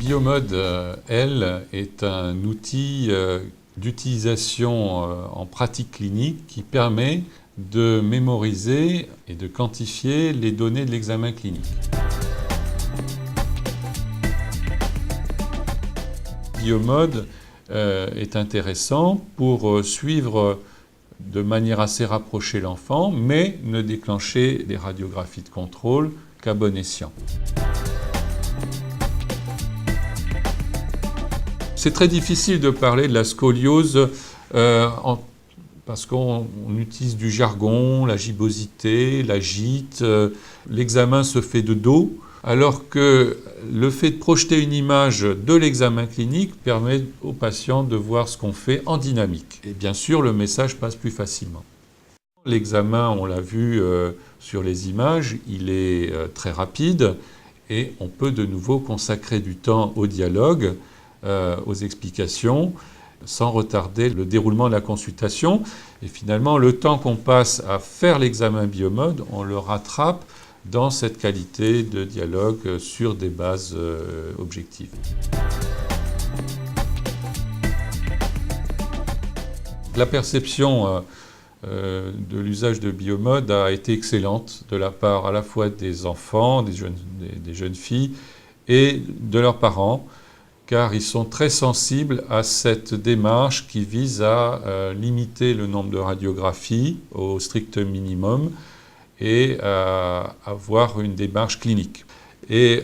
Biomode, elle, est un outil d'utilisation en pratique clinique qui permet de mémoriser et de quantifier les données de l'examen clinique. Biomode est intéressant pour suivre de manière assez rapprochée l'enfant, mais ne déclencher des radiographies de contrôle qu'à bon escient. C'est très difficile de parler de la scoliose parce qu'on utilise du jargon, la gibbosité, la gîte. L'examen se fait de dos, alors que le fait de projeter une image de l'examen clinique permet aux patients de voir ce qu'on fait en dynamique. Et bien sûr, le message passe plus facilement. L'examen, on l'a vu sur les images, il est très rapide et on peut de nouveau consacrer du temps au dialogue, aux explications, sans retarder le déroulement de la consultation. Et finalement, le temps qu'on passe à faire l'examen Biomode, on le rattrape dans cette qualité de dialogue sur des bases objectives. La perception de l'usage de Biomode a été excellente de la part à la fois des enfants, des jeunes filles et de leurs parents, car ils sont très sensibles à cette démarche qui vise à limiter le nombre de radiographies au strict minimum et à avoir une démarche clinique. Et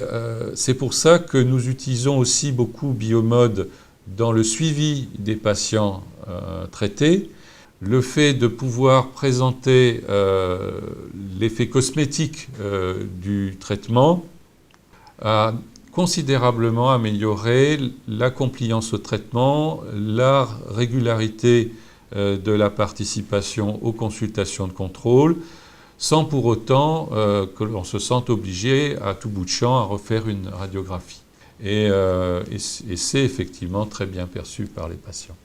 c'est pour ça que nous utilisons aussi beaucoup Biomode dans le suivi des patients traités. Le fait de pouvoir présenter l'effet cosmétique du traitement a considérablement amélioré la compliance au traitement, la régularité de la participation aux consultations de contrôle, sans pour autant que l'on se sente obligé à tout bout de champ à refaire une radiographie. Et c'est effectivement très bien perçu par les patients.